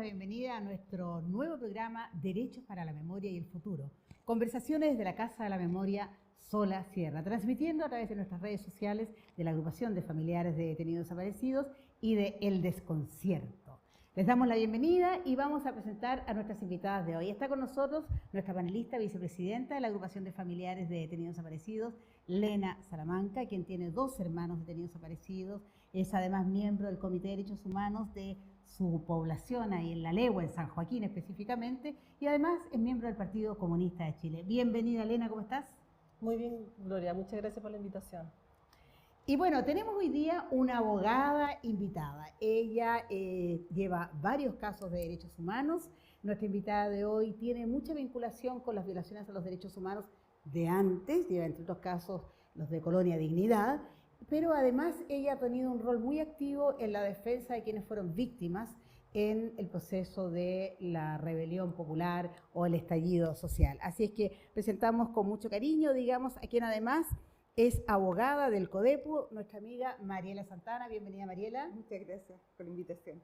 bienvenida a nuestro nuevo programa Derechos para la Memoria y el Futuro. Conversaciones desde la Casa de la Memoria Sola Sierra, transmitiendo a través de nuestras redes sociales de la Agrupación de Familiares de Detenidos Desaparecidos y de El Desconcierto. Les damos la bienvenida y vamos a presentar a nuestras invitadas de hoy. Está con nosotros nuestra panelista vicepresidenta de la Agrupación de Familiares de Detenidos Desaparecidos, Lena Salamanca, quien tiene 2 hermanos detenidos desaparecidos. Es además miembro del Comité de Derechos Humanos de su población, ahí en La Legua, en San Joaquín específicamente, y además es miembro del Partido Comunista de Chile. Bienvenida, Lena, ¿cómo estás? Muy bien, Gloria, muchas gracias por la invitación. Y bueno, tenemos hoy día una abogada invitada. Ella lleva varios casos de derechos humanos. Nuestra invitada de hoy tiene mucha vinculación con las violaciones a los derechos humanos de antes, lleva entre otros casos los de Colonia Dignidad, pero además ella ha tenido un rol muy activo en la defensa de quienes fueron víctimas en el proceso de la rebelión popular o el estallido social. Así es que presentamos con mucho cariño, digamos, a quien además es abogada del CODEPU, nuestra amiga Mariela Santana. Bienvenida, Mariela. Muchas gracias por la invitación.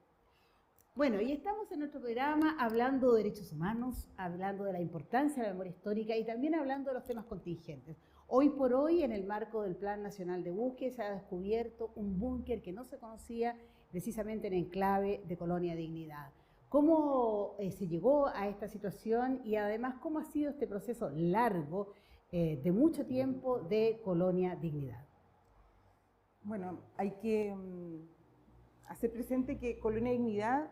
Bueno, y estamos en nuestro programa hablando de derechos humanos, hablando de la importancia de la memoria histórica y también hablando de los temas contingentes. Hoy por hoy, en el marco del Plan Nacional de Búsqueda, se ha descubierto un búnker que no se conocía precisamente en el enclave de Colonia Dignidad. ¿Cómo se llegó a esta situación y además cómo ha sido este proceso largo de mucho tiempo de Colonia Dignidad? Bueno, hay que hacer presente que Colonia Dignidad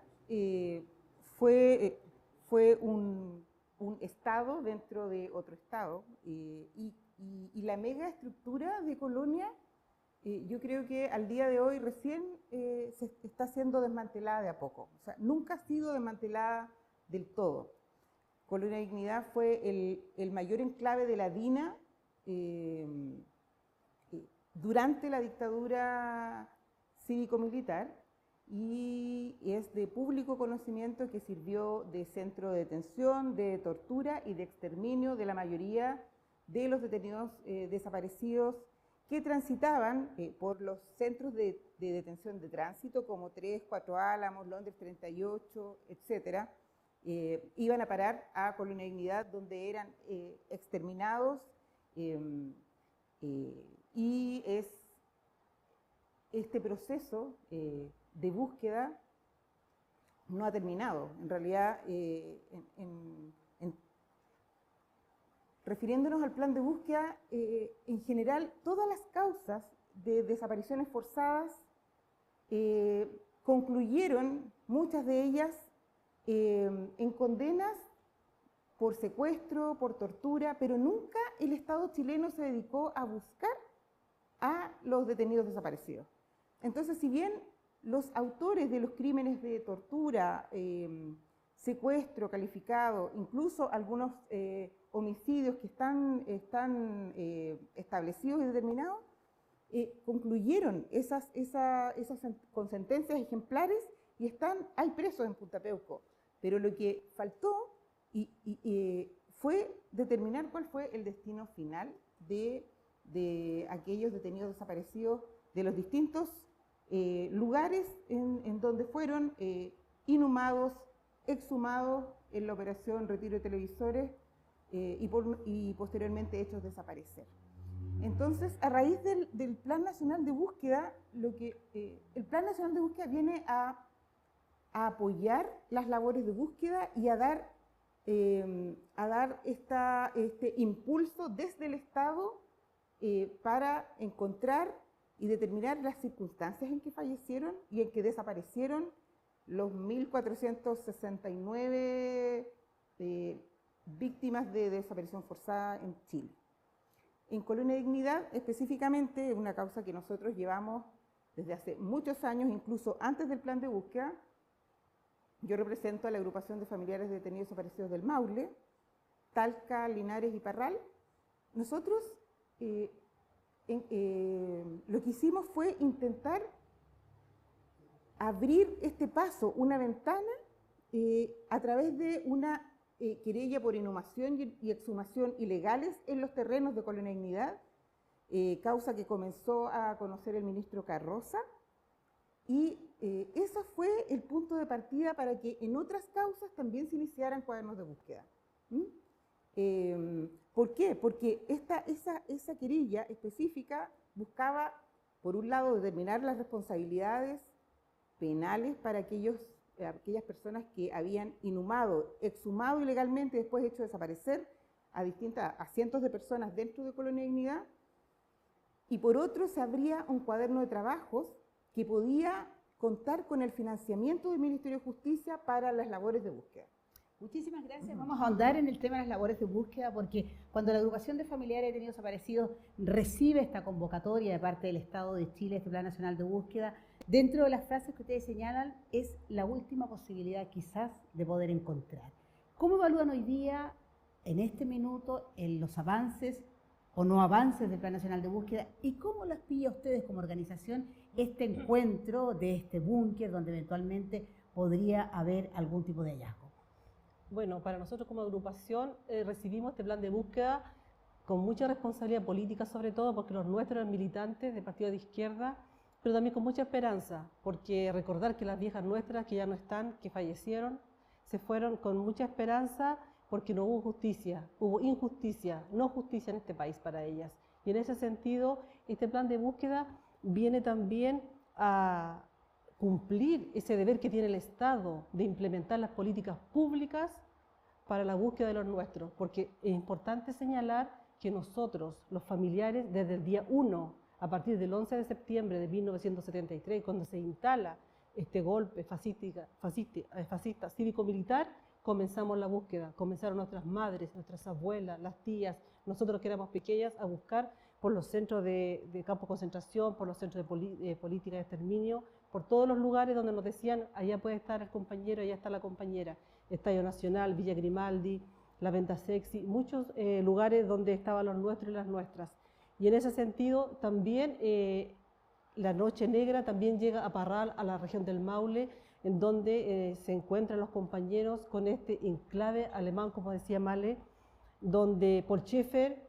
fue un estado dentro de otro estado y la mega estructura de Colonia yo creo que al día de hoy recién se está siendo desmantelada de a poco. O sea, nunca ha sido desmantelada del todo. Colonia Dignidad fue el mayor enclave de la DINA durante la dictadura cívico-militar y es de público conocimiento que sirvió de centro de detención, de tortura y de exterminio de la mayoría de los detenidos desaparecidos que transitaban por los centros de detención de tránsito como 3, 4 Álamos, Londres 38, etcétera. Iban a parar a Colonia Dignidad, donde eran exterminados, y este proceso de búsqueda no ha terminado. En realidad, refiriéndonos al plan de búsqueda, en general, todas las causas de desapariciones forzadas concluyeron, muchas de ellas, en condenas por secuestro, por tortura, pero nunca el Estado chileno se dedicó a buscar a los detenidos desaparecidos. Entonces, si bien los autores de los crímenes de tortura, secuestro calificado, incluso algunos homicidios que están establecidos y determinados, concluyeron esas con sentencias ejemplares y hay presos en Punta Peuco. Pero lo que faltó fue determinar cuál fue el destino final de aquellos detenidos desaparecidos de los distintos lugares en donde fueron inhumados, exhumados en la operación Retiro de Televisores y posteriormente hechos desaparecer. Entonces, a raíz del Plan Nacional de Búsqueda, el Plan Nacional de Búsqueda viene a apoyar las labores de búsqueda y a dar este impulso desde el Estado para encontrar y determinar las circunstancias en que fallecieron y en que desaparecieron los 1.469 víctimas de desaparición forzada en Chile. En Colonia Dignidad, específicamente, una causa que nosotros llevamos desde hace muchos años, incluso antes del plan de búsqueda. Yo represento a la agrupación de familiares de detenidos desaparecidos del Maule, Talca, Linares y Parral. Nosotros lo que hicimos fue intentar abrir este paso, una ventana, a través de una querella por inhumación y exhumación ilegales en los terrenos de Colonia Dignidad, causa que comenzó a conocer el ministro Carroza, Y ese fue el punto de partida para que en otras causas también se iniciaran cuadernos de búsqueda. ¿Por qué? Porque esa querella específica buscaba, por un lado, determinar las responsabilidades penales para aquellas personas que habían inhumado, exhumado ilegalmente y después hecho desaparecer a cientos de personas dentro de Colonia Dignidad. Y por otro, se abría un cuaderno de trabajos que podía contar con el financiamiento del Ministerio de Justicia para las labores de búsqueda. Muchísimas gracias. Vamos a ahondar en el tema de las labores de búsqueda, porque cuando la agrupación de familiares de detenidos desaparecidos recibe esta convocatoria de parte del Estado de Chile, este Plan Nacional de Búsqueda, dentro de las frases que ustedes señalan, es la última posibilidad quizás de poder encontrar. ¿Cómo evalúan hoy día, en este minuto, en los avances o no avances del Plan Nacional de Búsqueda, y cómo las pilla ustedes como organización este encuentro de este búnker donde eventualmente podría haber algún tipo de hallazgo? Bueno, para nosotros como agrupación recibimos este plan de búsqueda con mucha responsabilidad política, sobre todo porque los nuestros eran militantes de partidos de izquierda, pero también con mucha esperanza, porque recordar que las viejas nuestras que ya no están, que fallecieron, se fueron con mucha esperanza porque no hubo justicia, hubo injusticia, no justicia en este país para ellas. Y en ese sentido, este plan de búsqueda viene también a cumplir ese deber que tiene el Estado de implementar las políticas públicas para la búsqueda de los nuestros, porque es importante señalar que nosotros, los familiares, desde el día 1, a partir del 11 de septiembre de 1973, cuando se instala este golpe fascista cívico-militar, comenzamos la búsqueda, comenzaron nuestras madres, nuestras abuelas, las tías, nosotros que éramos pequeñas, a buscar por los centros de campo de concentración, por los centros de política de exterminio, por todos los lugares donde nos decían, allá puede estar el compañero, allá está la compañera. Estadio Nacional, Villa Grimaldi, La Venta Sexy, muchos lugares donde estaban los nuestros y las nuestras. Y en ese sentido también la Noche Negra también llega a Parral, a la región del Maule, en donde se encuentran los compañeros con este enclave alemán, como decía Male, donde Paul Schaeffer,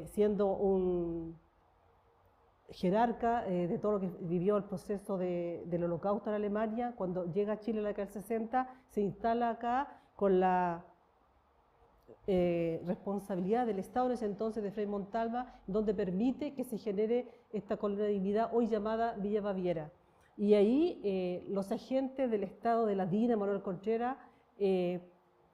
siendo un jerarca de todo lo que vivió el proceso del Holocausto en Alemania, cuando llega a Chile en la década del 60, se instala acá con la responsabilidad del Estado en ese entonces de Frei Montalva, donde permite que se genere esta colonia de dignidad hoy llamada Villa Baviera. Y ahí los agentes del Estado de la DINA, Manuel Contreras,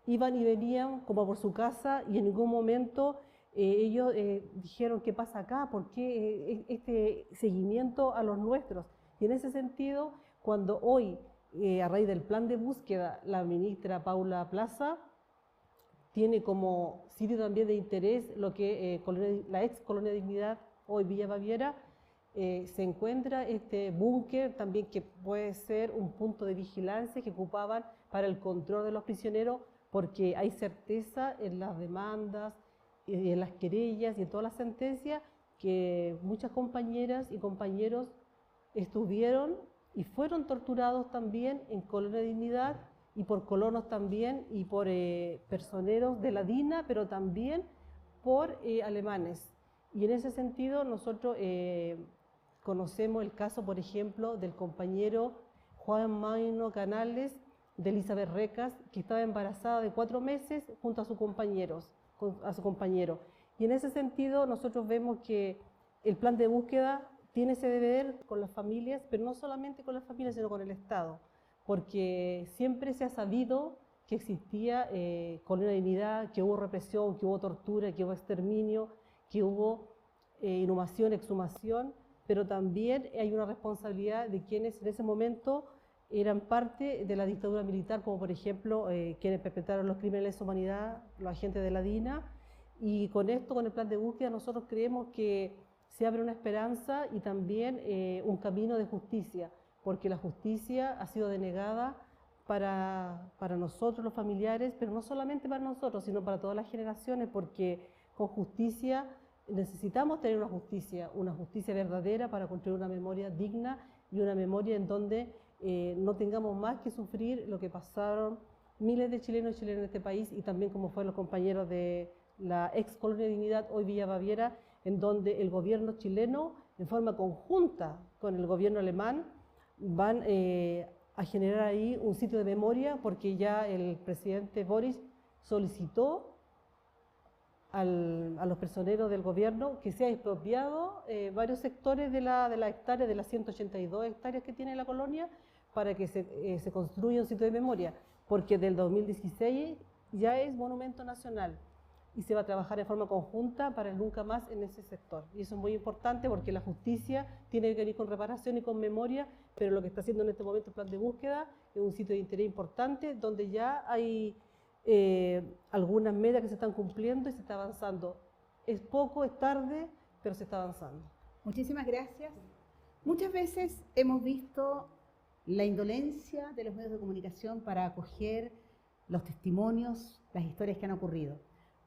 iban y venían como por su casa, y en ningún momento ellos dijeron qué pasa acá, por qué este seguimiento a los nuestros. Y en ese sentido, cuando hoy, a raíz del plan de búsqueda, la ministra Paula Plaza tiene como sitio también de interés lo que la ex Colonia Dignidad, hoy Villa Baviera, se encuentra este búnker también que puede ser un punto de vigilancia que ocupaban para el control de los prisioneros, porque hay certeza en las demandas, y en las querellas y en todas las sentencias que muchas compañeras y compañeros estuvieron y fueron torturados también en Colonia de Dignidad y por colonos también y por personeros de la DINA, pero también por alemanes. Y en ese sentido nosotros conocemos el caso, por ejemplo, del compañero Juan Maino Canales, de Elizabeth Recas, que estaba embarazada de 4 meses junto a sus compañero. Y en ese sentido nosotros vemos que el plan de búsqueda tiene ese deber con las familias, pero no solamente con las familias, sino con el Estado, porque siempre se ha sabido que existía Colonia de Dignidad, que hubo represión, que hubo tortura, que hubo exterminio, que hubo inhumación, exhumación, pero también hay una responsabilidad de quienes en ese momento eran parte de la dictadura militar, como por ejemplo quienes perpetraron los crímenes de lesa humanidad, los agentes de la DINA. Y con esto, con el plan de búsqueda, nosotros creemos que se abre una esperanza y también un camino de justicia, porque la justicia ha sido denegada para nosotros los familiares, pero no solamente para nosotros, sino para todas las generaciones, porque con justicia necesitamos tener una justicia verdadera para construir una memoria digna y una memoria en donde no tengamos más que sufrir lo que pasaron miles de chilenos y chilenas en este país, y también como fueron los compañeros de la ex Colonia de Dignidad, hoy Villa Baviera, en donde el gobierno chileno, en forma conjunta con el gobierno alemán, van a generar ahí un sitio de memoria, porque ya el presidente Boris solicitó a los personeros del gobierno que sea expropiado varios sectores de la hectárea, de las 182 hectáreas que tiene la colonia, para que se construya un sitio de memoria, porque del 2016 ya es monumento nacional y se va a trabajar de forma conjunta para el nunca más en ese sector. Y eso es muy importante porque la justicia tiene que venir con reparación y con memoria, pero lo que está haciendo en este momento el plan de búsqueda es un sitio de interés importante donde ya hay algunas metas que se están cumpliendo y se está avanzando. Es poco, es tarde, pero se está avanzando. Muchísimas gracias. Muchas veces hemos visto la indolencia de los medios de comunicación para acoger los testimonios, las historias que han ocurrido.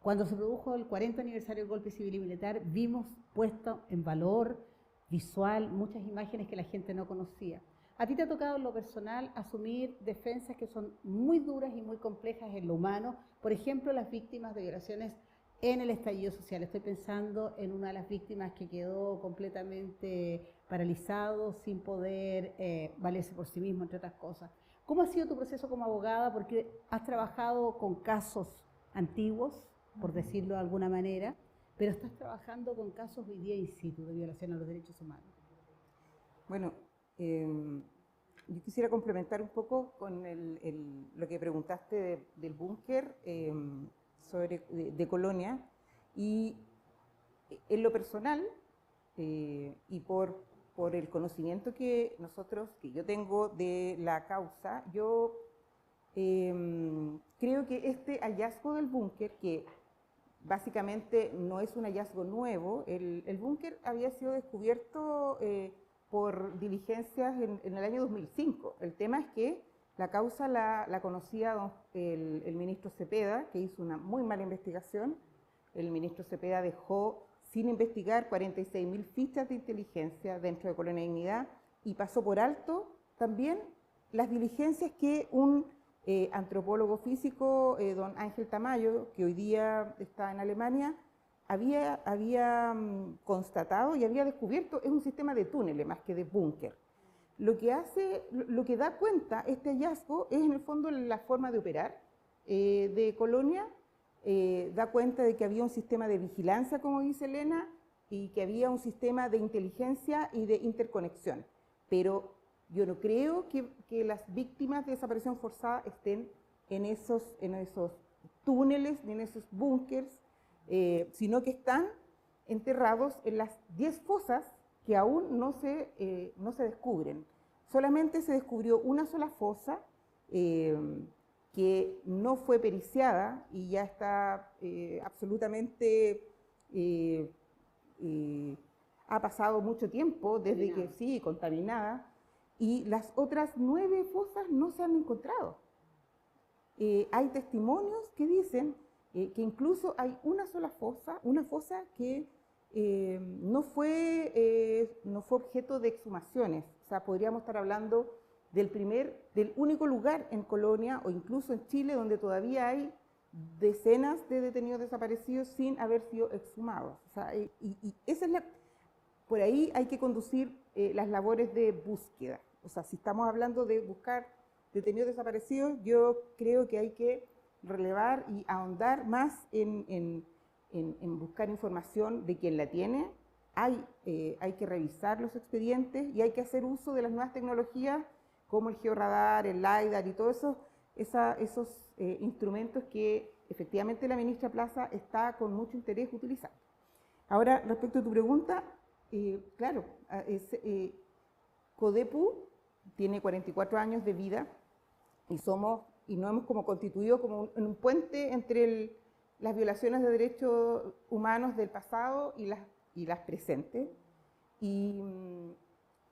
Cuando se produjo el 40 aniversario del golpe civil y militar, vimos puesto en valor visual muchas imágenes que la gente no conocía. A ti te ha tocado en lo personal asumir defensas que son muy duras y muy complejas en lo humano, por ejemplo, las víctimas de violaciones en el estallido social. Estoy pensando en una de las víctimas que quedó completamente paralizado, sin poder valerse por sí mismo, entre otras cosas. ¿Cómo ha sido tu proceso como abogada? Porque has trabajado con casos antiguos, por decirlo de alguna manera, pero estás trabajando con casos hoy día in situ de violación a los derechos humanos. Bueno, yo quisiera complementar un poco con lo que preguntaste del búnker de Colonia, y en lo personal y por el conocimiento que yo tengo de la causa, yo creo que este hallazgo del búnker, que básicamente no es un hallazgo nuevo, el búnker había sido descubierto por diligencias en el año 2005. El tema es que la causa la conocía el ministro Cepeda, que hizo una muy mala investigación. El ministro Cepeda dejó sin investigar 46.000 fichas de inteligencia dentro de Colonia Dignidad, y pasó por alto también las diligencias que un antropólogo físico, don Ángel Tamayo, que hoy día está en Alemania, había constatado y había descubierto. Es un sistema de túneles más que de búnker. Lo que da cuenta este hallazgo es en el fondo la forma de operar de Colonia. Da cuenta de que había un sistema de vigilancia, como dice Elena, y que había un sistema de inteligencia y de interconexión. Pero yo no creo que las víctimas de desaparición forzada estén en esos túneles ni en esos búnkers, sino que están enterrados en las 10 fosas que aún no se descubren. Solamente se descubrió una sola fosa que no fue periciada y ya está absolutamente, ha pasado mucho tiempo desde que sí, contaminada, y las otras 9 fosas no se han encontrado. Hay testimonios que dicen que incluso hay una sola fosa, una fosa que no fue objeto de exhumaciones. O sea, podríamos estar hablando del único lugar en Colonia o incluso en Chile donde todavía hay decenas de detenidos desaparecidos sin haber sido exhumados. O sea, y esa es por ahí hay que conducir las labores de búsqueda. O sea, si estamos hablando de buscar detenidos desaparecidos, yo creo que hay que relevar y ahondar más en buscar información de quien la tiene. Hay que revisar los expedientes y hay que hacer uso de las nuevas tecnologías como el georradar, el LiDAR y todos esos instrumentos que efectivamente la ministra Plaza está con mucho interés utilizando. Ahora, respecto a tu pregunta, claro, CODEPU tiene 44 años de vida y nos hemos como constituido como un puente entre las violaciones de derechos humanos del pasado y las presentes. Y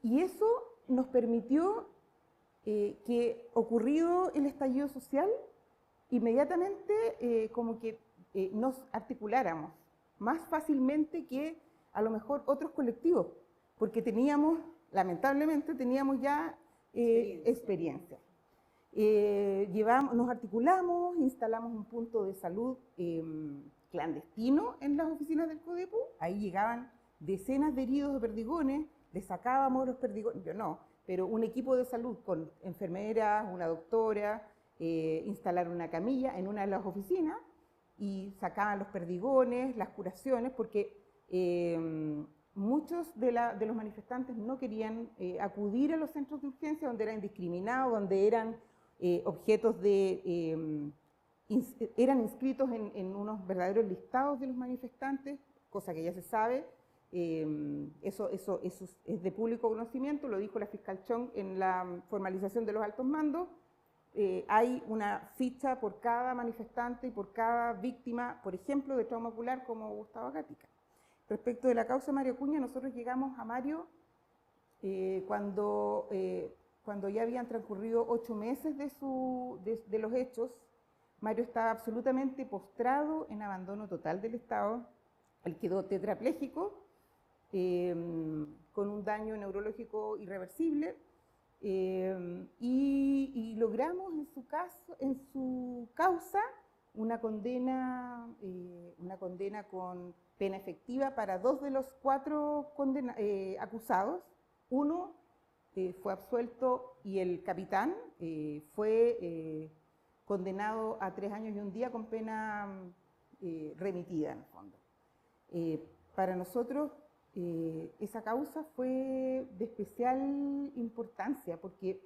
eso nos permitió que, ocurrido el estallido social, inmediatamente como que nos articuláramos más fácilmente que a lo mejor otros colectivos, porque lamentablemente teníamos ya experiencia. Nos articulamos, instalamos un punto de salud clandestino en las oficinas del CODEPU. Ahí llegaban decenas de heridos de perdigones, les sacábamos los perdigones, yo no, pero un equipo de salud con enfermeras, una doctora, instalaron una camilla en una de las oficinas y sacaban los perdigones, las curaciones, porque muchos de los manifestantes no querían acudir a los centros de urgencia, donde eran indiscriminados, donde eran objetos de... eran inscritos en unos verdaderos listados de los manifestantes, cosa que ya se sabe. Eso es de público conocimiento, lo dijo la fiscal Chong en la formalización de los altos mandos. Hay una ficha por cada manifestante y por cada víctima, por ejemplo, de trauma ocular como Gustavo Gatica. Respecto de la causa de Mario Acuña, nosotros llegamos a Mario cuando ya habían transcurrido 8 meses de los hechos. Mario estaba absolutamente postrado en abandono total del Estado. Él quedó tetrapléjico, con un daño neurológico irreversible, y logramos en su causa una condena con pena efectiva para 2 de los 4 acusados. Uno fue absuelto y el capitán fue condenado a 3 años y 1 día con pena remitida, en el fondo. Para nosotros esa causa fue de especial importancia porque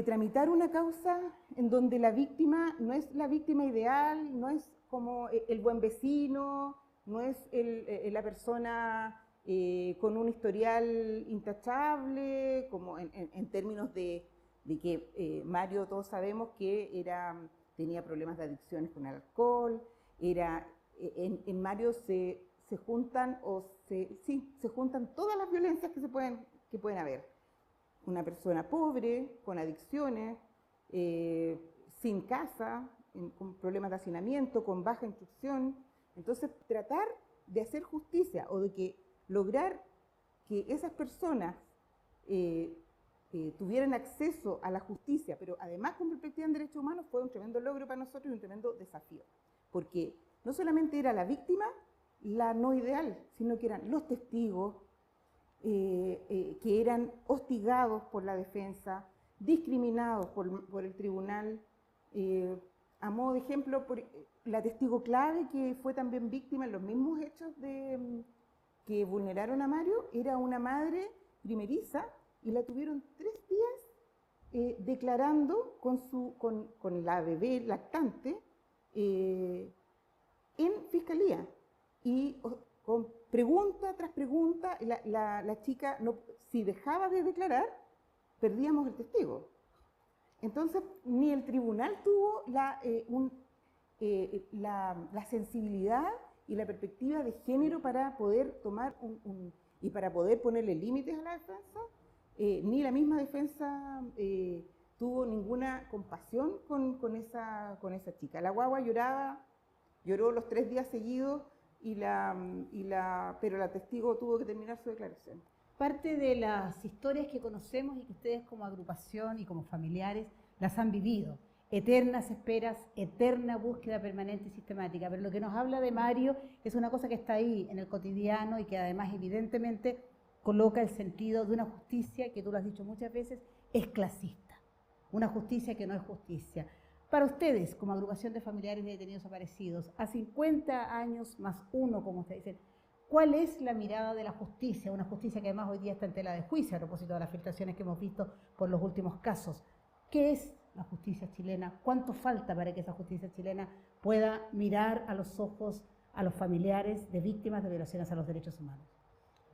tramitar una causa en donde la víctima no es la víctima ideal, no es como el buen vecino, no es la persona con un historial intachable, como en términos de que Mario, todos sabemos que tenía problemas de adicciones con el alcohol, en Mario se juntan todas las violencias que pueden haber. Una persona pobre, con adicciones, sin casa, con problemas de hacinamiento, con baja instrucción. Entonces, tratar de hacer justicia o de lograr que esas personas tuvieran acceso a la justicia, pero además con perspectiva en derechos humanos, fue un tremendo logro para nosotros y un tremendo desafío. Porque no solamente era la víctima la no ideal, sino que eran los testigos, que eran hostigados por la defensa, discriminados por el tribunal. A modo de ejemplo, la testigo clave que fue también víctima en los mismos hechos que vulneraron a Mario, era una madre primeriza y la tuvieron 3 días declarando con la bebé lactante en fiscalía. Y con pregunta tras pregunta, la chica, si dejaba de declarar, perdíamos el testigo. Entonces, ni el tribunal tuvo la sensibilidad y la perspectiva de género para poder tomar y para poder ponerle límites a la defensa, ni la misma defensa tuvo ninguna compasión con esa chica. La guagua lloró los 3 días seguidos, pero la testigo tuvo que terminar su declaración. Parte de las historias que conocemos y que ustedes como agrupación y como familiares las han vivido. Eternas esperas, eterna búsqueda permanente y sistemática. Pero lo que nos habla de Mario es una cosa que está ahí en el cotidiano y que además evidentemente coloca el sentido de una justicia que tú lo has dicho muchas veces, es clasista. Una justicia que no es justicia. Para ustedes, como agrupación de familiares de detenidos desaparecidos, a 50 años más 1, como ustedes dicen, ¿cuál es la mirada de la justicia? Una justicia que además hoy día está en tela de juicio a propósito de las filtraciones que hemos visto por los últimos casos. ¿Qué es la justicia chilena? ¿Cuánto falta para que esa justicia chilena pueda mirar a los ojos a los familiares de víctimas de violaciones a los derechos humanos?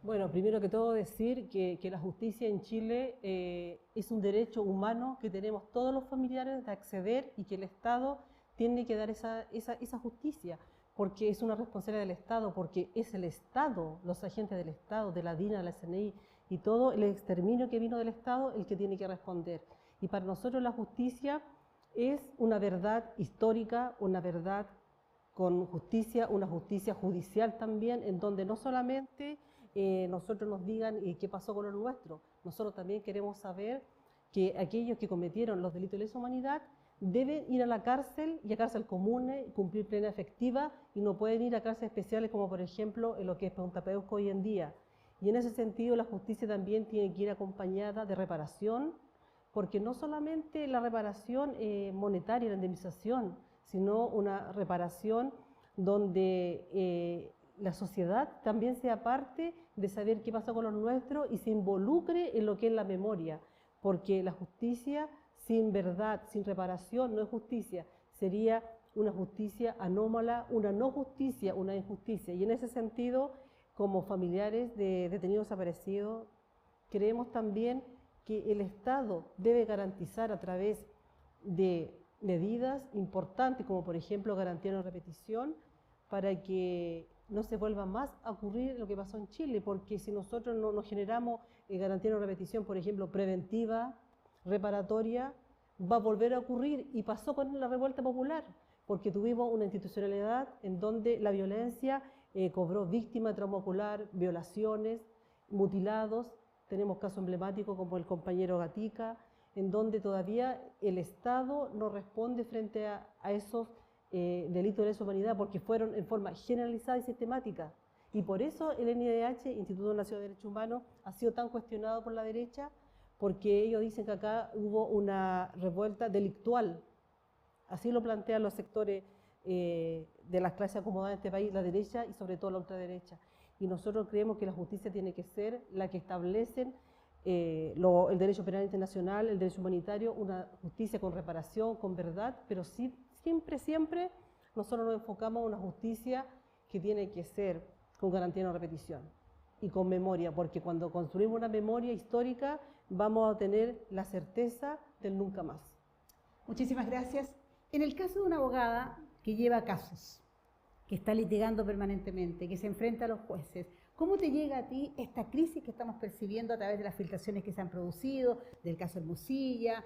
Bueno, primero que todo decir que la justicia en Chile es un derecho humano que tenemos todos los familiares de acceder y que el Estado tiene que dar esa justicia, porque es una responsabilidad del Estado, porque es el Estado, los agentes del Estado, de la DINA, de la SNI y todo el exterminio que vino del Estado el que tiene que responder. Y para nosotros la justicia es una verdad histórica, una verdad con justicia, una justicia judicial también, en donde no solamente nosotros nos digan qué pasó con lo nuestro. Nosotros también queremos saber que aquellos que cometieron los delitos de lesa humanidad deben ir a la cárcel y a cárcel común, cumplir pena efectiva, y no pueden ir a cárceles especiales como por ejemplo en lo que es Punta Peuco hoy en día. Y en ese sentido la justicia también tiene que ir acompañada de reparación, porque no solamente la reparación monetaria, la indemnización, sino una reparación donde la sociedad también sea parte de saber qué pasó con los nuestros y se involucre en lo que es la memoria, porque la justicia sin verdad, sin reparación, no es justicia, sería una justicia anómala, una no justicia, una injusticia. Y en ese sentido, como familiares de detenidos desaparecidos, creemos también que el Estado debe garantizar a través de medidas importantes, como por ejemplo garantía de no repetición, para que no se vuelva más a ocurrir lo que pasó en Chile, porque si nosotros no generamos garantía de no repetición, por ejemplo, preventiva, reparatoria, va a volver a ocurrir, y pasó con la revuelta popular, porque tuvimos una institucionalidad en donde la violencia cobró víctima de trauma ocular, violaciones, mutilados. Tenemos casos emblemáticos como el compañero Gatica, en donde todavía el Estado no responde frente a esos delitos de lesa humanidad, porque fueron en forma generalizada y sistemática. Y por eso el NIDH, Instituto Nacional de Derechos Humanos, ha sido tan cuestionado por la derecha, porque ellos dicen que acá hubo una revuelta delictual. Así lo plantean los sectores de las clases acomodadas en este país, la derecha y sobre todo la ultraderecha. Y nosotros creemos que la justicia tiene que ser la que establecen el derecho penal internacional, el derecho humanitario, una justicia con reparación, con verdad, pero sí, siempre nosotros nos enfocamos en una justicia que tiene que ser con garantía de no repetición y con memoria, porque cuando construimos una memoria histórica vamos a tener la certeza del nunca más. Muchísimas gracias. En el caso de una abogada que lleva casos, que está litigando permanentemente, que se enfrenta a los jueces, ¿cómo te llega a ti esta crisis que estamos percibiendo a través de las filtraciones que se han producido, del caso Hermosilla?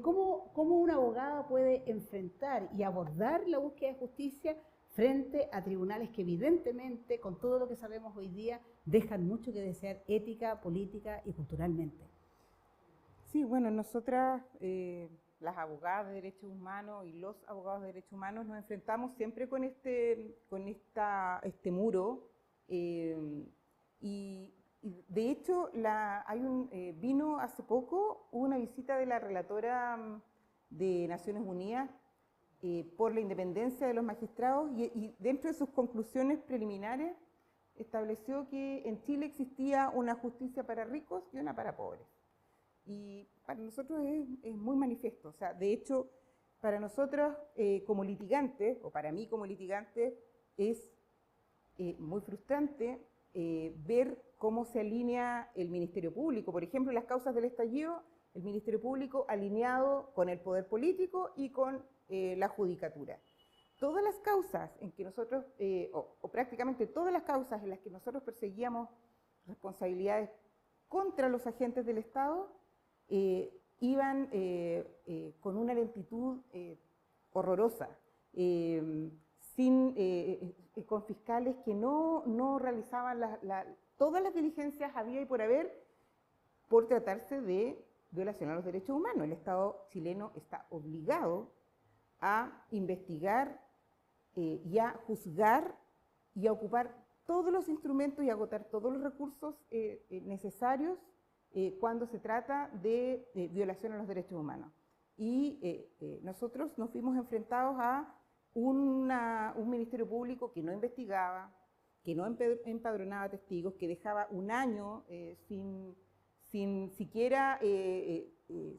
¿Cómo una abogada puede enfrentar y abordar la búsqueda de justicia frente a tribunales que evidentemente, con todo lo que sabemos hoy día, dejan mucho que desear ética, política y culturalmente? Sí, bueno, nosotras, las abogadas de derechos humanos y los abogados de derechos humanos, nos enfrentamos siempre con este muro. Y de hecho, vino hace poco, hubo una visita de la relatora de Naciones Unidas por la independencia de los magistrados, y dentro de sus conclusiones preliminares estableció que en Chile existía una justicia para ricos y una para pobres. Y para nosotros es muy manifiesto. O sea, de hecho, para nosotros como litigantes, o para mí como litigante, es muy frustrante ver cómo se alinea el Ministerio Público. Por ejemplo, en las causas del estallido, el Ministerio Público alineado con el poder político y con la judicatura. Todas las causas en que nosotros, o prácticamente todas las causas en las que nosotros perseguíamos responsabilidades contra los agentes del Estado, iban con una lentitud horrorosa, con fiscales que no realizaban todas las diligencias había y por haber, por tratarse de violación a los derechos humanos. El Estado chileno está obligado a investigar y a juzgar y a ocupar todos los instrumentos y agotar todos los recursos necesarios cuando se trata de violación a los derechos humanos. Y nosotros nos vimos enfrentados a un Ministerio Público que no investigaba, que no empadronaba testigos, que dejaba un año sin siquiera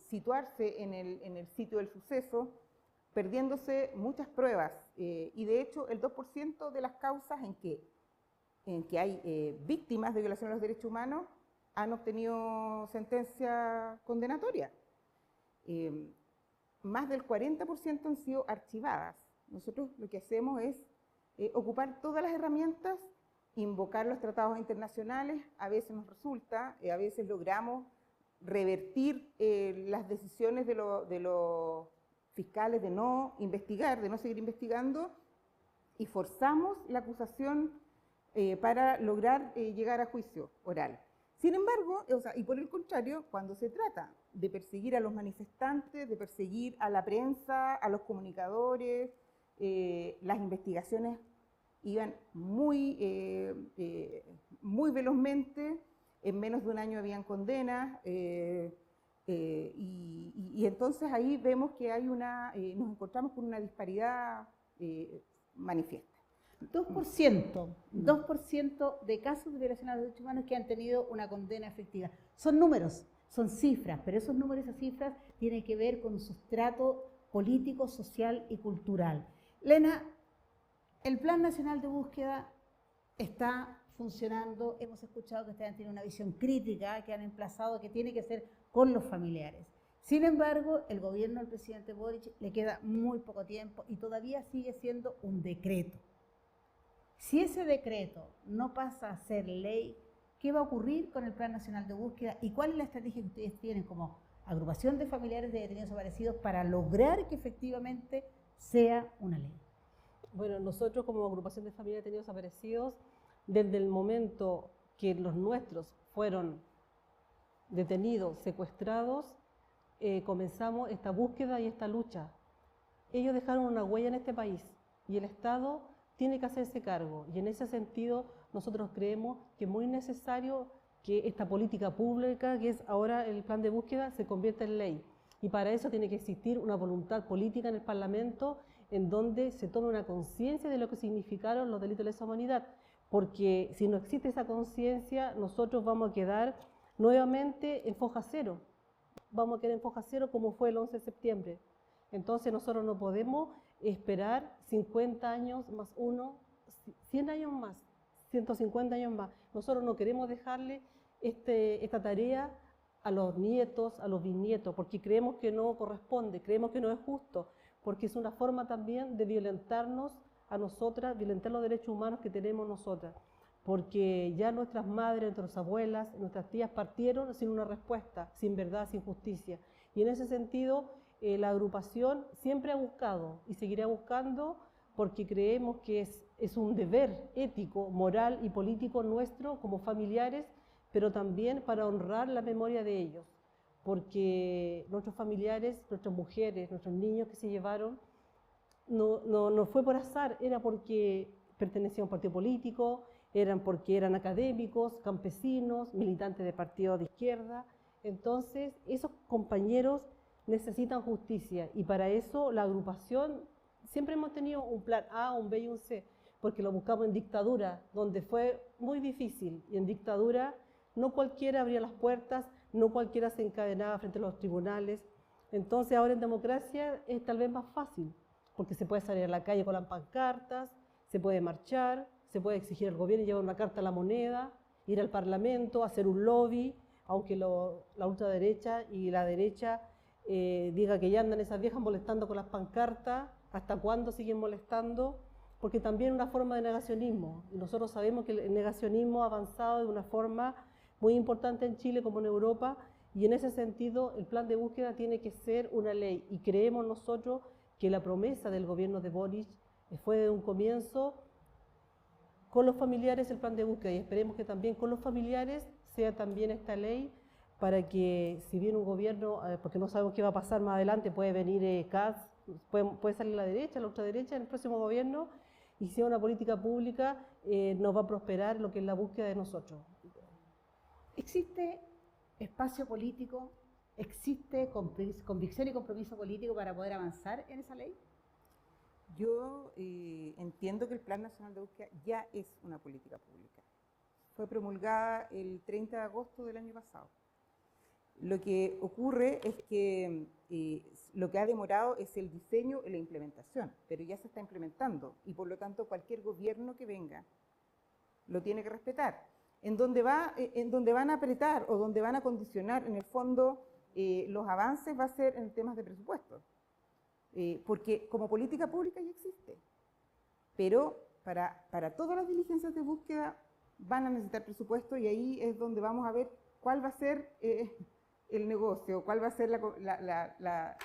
situarse en el sitio del suceso, perdiéndose muchas pruebas. Y de hecho, el 2% de las causas en que hay víctimas de violación a los derechos humanos han obtenido sentencia condenatoria. Más del 40% han sido archivadas. Nosotros lo que hacemos es ocupar todas las herramientas, invocar los tratados internacionales. A veces nos resulta, a veces logramos revertir las decisiones de los fiscales de no investigar, de no seguir investigando, y forzamos la acusación para lograr llegar a juicio oral. Sin embargo, y por el contrario, cuando se trata de perseguir a los manifestantes, de perseguir a la prensa, a los comunicadores, las investigaciones iban muy velozmente, en menos de un año habían condenas, y entonces ahí vemos que hay nos encontramos con una disparidad manifiesta. 2% de casos de violación a los derechos humanos que han tenido una condena efectiva. Son números, son cifras, pero esos números y esas cifras tienen que ver con un sustrato político, social y cultural. Lena, el Plan Nacional de Búsqueda está funcionando, hemos escuchado que ustedes tienen una visión crítica, que han emplazado que tiene que ser con los familiares. Sin embargo, el gobierno del presidente Boric le queda muy poco tiempo y todavía sigue siendo un decreto. Si ese decreto no pasa a ser ley, ¿qué va a ocurrir con el Plan Nacional de Búsqueda y cuál es la estrategia que ustedes tienen como agrupación de familiares de detenidos desaparecidos para lograr que efectivamente sea una ley? Bueno, nosotros como agrupación de familiares de detenidos desaparecidos, desde el momento que los nuestros fueron detenidos, secuestrados, comenzamos esta búsqueda y esta lucha. Ellos dejaron una huella en este país y el Estado tiene que hacerse cargo, y en ese sentido nosotros creemos que es muy necesario que esta política pública, que es ahora el plan de búsqueda, se convierta en ley, y para eso tiene que existir una voluntad política en el Parlamento en donde se tome una conciencia de lo que significaron los delitos de lesa humanidad, porque si no existe esa conciencia, nosotros vamos a quedar nuevamente en foja cero, vamos a quedar en foja cero como fue el 11 de septiembre. Entonces nosotros no podemos esperar 50 años más uno, 100 años más, 150 años más. Nosotros no queremos dejarle esta tarea a los nietos, a los bisnietos, porque creemos que no corresponde, creemos que no es justo, porque es una forma también de violentarnos a nosotras, violentar los derechos humanos que tenemos nosotras, porque ya nuestras madres, nuestras abuelas, nuestras tías partieron sin una respuesta, sin verdad, sin justicia. Y en ese sentido, la agrupación siempre ha buscado y seguirá buscando, porque creemos que es un deber ético, moral y político nuestro como familiares, pero también para honrar la memoria de ellos, porque nuestros familiares, nuestras mujeres, nuestros niños que se llevaron, no fue por azar, era porque pertenecían a un partido político, eran porque eran académicos, campesinos, militantes de partidos de izquierda. Entonces, esos compañeros necesitan justicia, y para eso la agrupación siempre hemos tenido un plan A, un B y un C, porque lo buscamos en dictadura, donde fue muy difícil, y en dictadura no cualquiera abría las puertas, no cualquiera se encadenaba frente a los tribunales. Entonces ahora en democracia es tal vez más fácil, porque se puede salir a la calle con las pancartas, se puede marchar, se puede exigir al gobierno y llevar una carta a la moneda, ir al Parlamento, hacer un lobby, aunque la ultraderecha y la derecha diga que ya andan esas viejas molestando con las pancartas. ¿Hasta cuándo siguen molestando? Porque también es una forma de negacionismo, y nosotros sabemos que el negacionismo ha avanzado de una forma muy importante en Chile como en Europa, y en ese sentido el plan de búsqueda tiene que ser una ley, y creemos nosotros que la promesa del gobierno de Boric fue de un comienzo con los familiares el plan de búsqueda, y esperemos que también con los familiares sea también esta ley, para que si viene un gobierno, porque no sabemos qué va a pasar más adelante, puede venir Katz, puede salir la derecha, la ultraderecha en el próximo gobierno, y si es una política pública nos va a prosperar lo que es la búsqueda de nosotros. ¿Existe espacio político, existe convicción y compromiso político para poder avanzar en esa ley? Yo entiendo que el Plan Nacional de Búsqueda ya es una política pública. Fue promulgada el 30 de agosto del año pasado. Lo que ocurre es que lo que ha demorado es el diseño y la implementación, pero ya se está implementando, y por lo tanto cualquier gobierno que venga lo tiene que respetar. En donde van a apretar o donde van a condicionar, en el fondo, los avances va a ser en temas de presupuesto, porque como política pública ya existe, pero para todas las diligencias de búsqueda van a necesitar presupuesto, y ahí es donde vamos a ver cuál va a ser el negocio, cuál va a ser las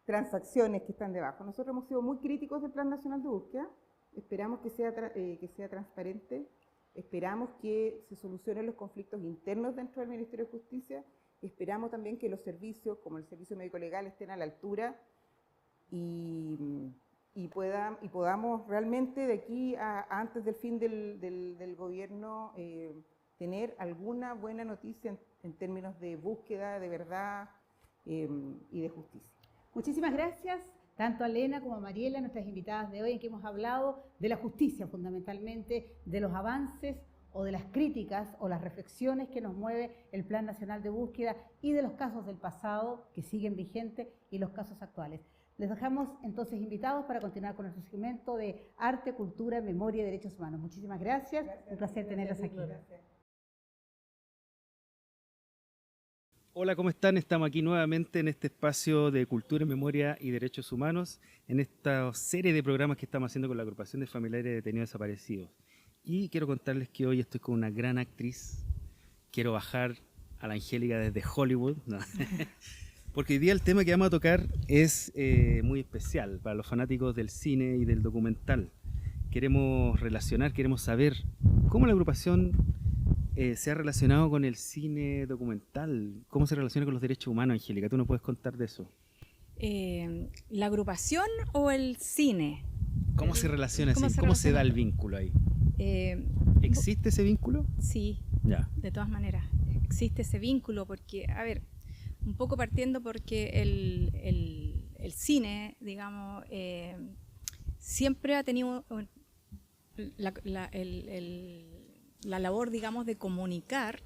transacciones que están debajo. Nosotros hemos sido muy críticos del Plan Nacional de Búsqueda, esperamos que sea transparente, esperamos que se solucionen los conflictos internos dentro del Ministerio de Justicia, esperamos también que los servicios, como el Servicio Médico Legal, estén a la altura, y podamos realmente de aquí a antes del fin del gobierno tener alguna buena noticia en términos de búsqueda de verdad y de justicia. Muchísimas gracias tanto a Lena como a Mariela, nuestras invitadas de hoy, en que hemos hablado de la justicia fundamentalmente, de los avances o de las críticas o las reflexiones que nos mueve el Plan Nacional de Búsqueda y de los casos del pasado que siguen vigentes y los casos actuales. Les dejamos entonces invitados para continuar con nuestro segmento de Arte, Cultura, Memoria y Derechos Humanos. Muchísimas gracias, un placer tenerlas aquí. Gracias. Hola, ¿cómo están? Estamos aquí nuevamente en este espacio de Cultura, Memoria y Derechos Humanos, en esta serie de programas que estamos haciendo con la Agrupación de Familiares de Detenidos Desaparecidos. Y quiero contarles que hoy estoy con una gran actriz. Quiero bajar a la Angélica desde Hollywood, ¿no? Porque hoy día el tema que vamos a tocar es muy especial para los fanáticos del cine y del documental. Queremos relacionar, queremos saber cómo la agrupación se ha relacionado con el cine documental, cómo se relaciona con los derechos humanos. Angélica, ¿tú nos puedes contar de eso? ¿La agrupación o el cine? ¿Cómo se relaciona? ¿Cómo ¿Cómo se se da relaciona? el vínculo ahí? Eh, ¿Existe ese vínculo? sí, Ya. de todas maneras, existe ese vínculo porque, a ver, un poco partiendo porque el cine, digamos, siempre ha tenido la labor, digamos, de comunicar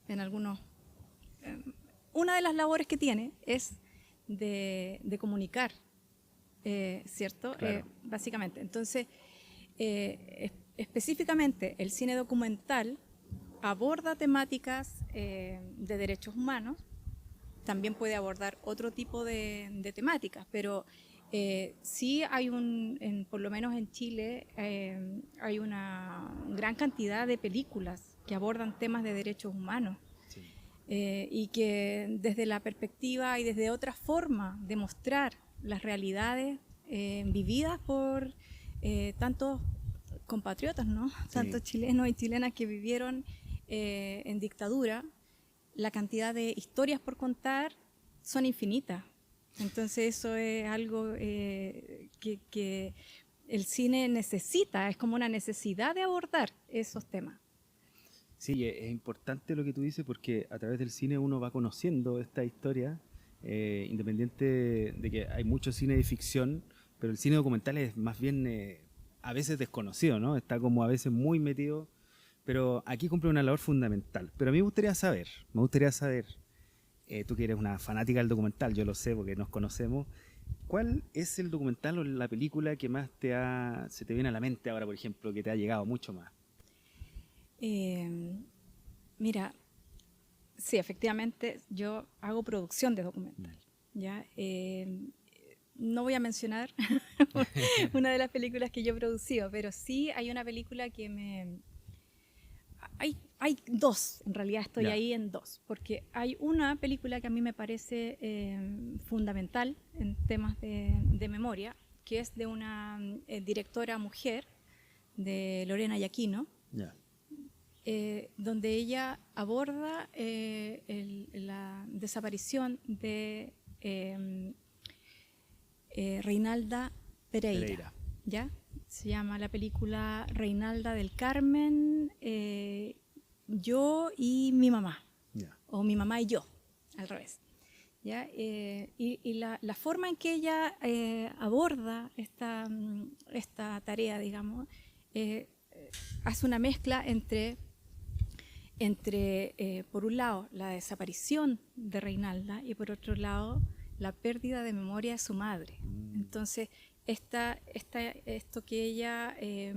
en algunos... una de las labores que tiene es de comunicar, ¿cierto? Claro. Básicamente. Entonces, específicamente el cine documental aborda temáticas de derechos humanos, también puede abordar otro tipo de temáticas, pero sí hay por lo menos en Chile, hay una gran cantidad de películas que abordan temas de derechos humanos. Sí. Y que desde la perspectiva y desde otra forma de mostrar las realidades vividas por tantos compatriotas, ¿no? Sí. Tantos chilenos y chilenas que vivieron en dictadura, la cantidad de historias por contar son infinitas. Entonces eso es algo que el cine necesita, es como una necesidad de abordar esos temas. Sí, es importante lo que tú dices porque a través del cine uno va conociendo esta historia, independiente de que hay mucho cine de ficción, pero el cine documental es más bien a veces desconocido, ¿no? Está como a veces muy metido, pero aquí cumple una labor fundamental. Pero a mí me gustaría saber, tú que eres una fanática del documental, yo lo sé porque nos conocemos, ¿cuál es el documental o la película que más se te viene a la mente ahora, por ejemplo, que te ha llegado mucho más? Mira, sí, efectivamente yo hago producción de documental, ¿ya? No voy a mencionar una de las películas que yo he producido, pero sí hay una película que Hay dos, en realidad estoy Ya. ahí en dos, porque hay una película que a mí me parece fundamental en temas de memoria, que es de una directora mujer, de Lorena Yaquino, Ya. donde ella aborda la desaparición de Reinalda Pereira. ¿Ya? Se llama la película Reinalda del Carmen, yo y mi mamá, Ya. o mi mamá y yo, al revés. ¿Ya? Y la forma en que ella aborda esta tarea, digamos, hace una mezcla entre por un lado, la desaparición de Reinalda y por otro lado, la pérdida de memoria de su madre. Entonces, esto que ella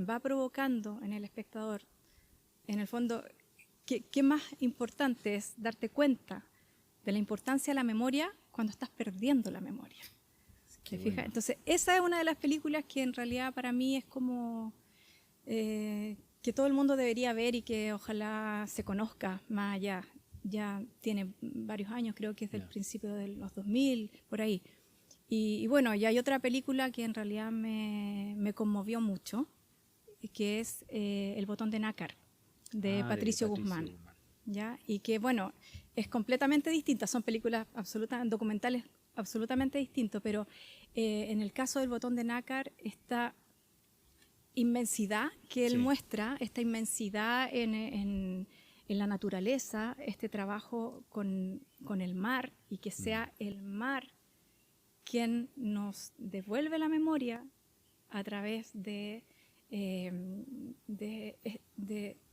va provocando en el espectador, en el fondo, ¿qué más importante es darte cuenta de la importancia de la memoria cuando estás perdiendo la memoria? ¿Te fijas? Bueno. Entonces, esa es una de las películas que en realidad para mí es como que todo el mundo debería ver y que ojalá se conozca más allá. Ya tiene varios años, creo que es del principio de los 2000, por ahí. Y bueno, y hay otra película que en realidad me conmovió mucho, que es El botón de nácar, de Patricio Guzmán. ¿Ya? Y que, bueno, es completamente distinta, son películas documentales absolutamente distintos, pero en el caso del botón de nácar, esta inmensidad que él muestra, esta inmensidad en en la naturaleza, este trabajo con el mar, y que sea el mar quien nos devuelve la memoria a través de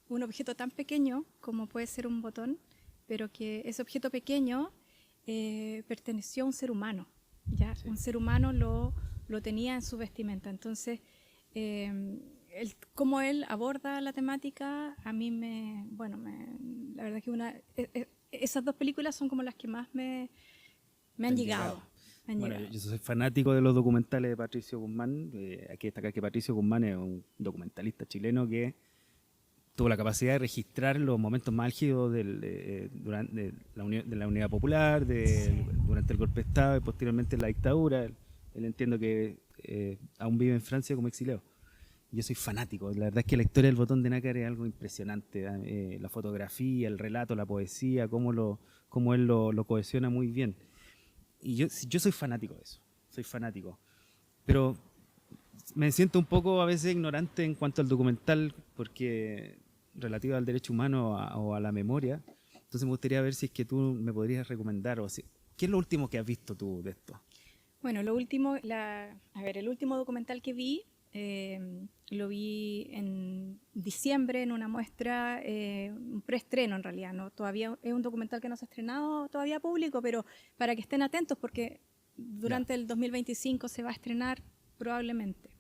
un objeto tan pequeño como puede ser un botón, pero que ese objeto pequeño perteneció a un ser humano, ¿ya? Sí. Un ser humano lo tenía en su vestimenta. Entonces, cómo él aborda la temática, a mí la verdad que esas dos películas son como las que más me han llegado. Bueno, yo soy fanático de los documentales de Patricio Guzmán. Hay que destacar que Patricio Guzmán es un documentalista chileno que tuvo la capacidad de registrar los momentos más álgidos de la Unidad Popular, durante el golpe de Estado y posteriormente la dictadura. Él entiendo que aún vive en Francia como exiliado. Yo soy fanático. La verdad es que la historia del botón de nácar es algo impresionante. La fotografía, el relato, la poesía, cómo él lo cohesiona muy bien. Y yo soy fanático de eso, soy fanático. Pero me siento un poco a veces ignorante en cuanto al documental, porque relativo al derecho humano o a la memoria. Entonces me gustaría ver si es que tú me podrías recomendar, ¿qué es lo último que has visto tú de esto? Bueno, lo último, el último documental que vi, lo vi en diciembre en una muestra, un preestreno en realidad, ¿no? Todavía es un documental que no se ha estrenado todavía público, pero para que estén atentos porque durante el 2025 se va a estrenar probablemente.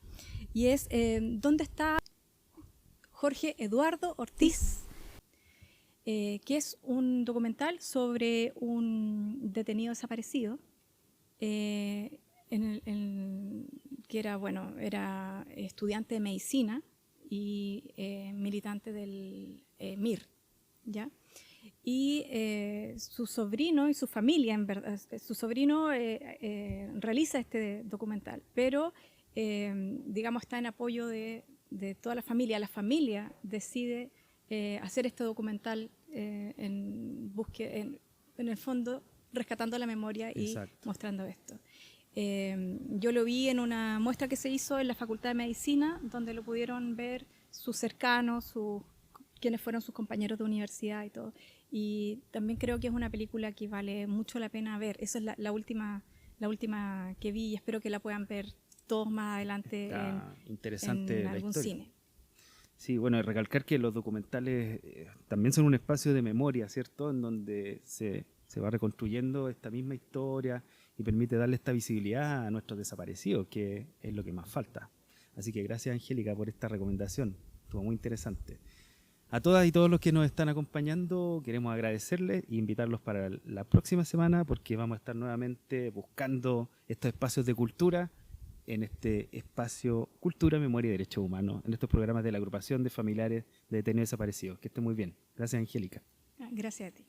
Y es ¿Dónde está Jorge Eduardo Ortiz? Que es un documental sobre un detenido desaparecido, que era estudiante de medicina y militante del MIR, ¿ya? Y su sobrino y su familia, en verdad, su sobrino realiza este documental, pero digamos está en apoyo de toda la familia. La familia decide hacer este documental en el fondo rescatando la memoria y Exacto. Mostrando esto. Yo lo vi en una muestra que se hizo en la Facultad de Medicina, donde lo pudieron ver sus cercanos, quienes fueron sus compañeros de universidad y todo. Y también creo que es una película que vale mucho la pena ver. Esa es la última que vi y espero que la puedan ver todos más adelante interesante en algún cine. Sí, bueno, y recalcar que los documentales también son un espacio de memoria, ¿cierto? En donde se va reconstruyendo esta misma historia y permite darle esta visibilidad a nuestros desaparecidos, que es lo que más falta. Así que gracias, Angélica, por esta recomendación. Estuvo muy interesante. A todas y todos los que nos están acompañando, queremos agradecerles e invitarlos para la próxima semana, porque vamos a estar nuevamente buscando estos espacios de cultura en este espacio Cultura, Memoria y Derechos Humanos, en estos programas de la Agrupación de Familiares de Detenidos Desaparecidos. Que estén muy bien. Gracias, Angélica. Gracias a ti.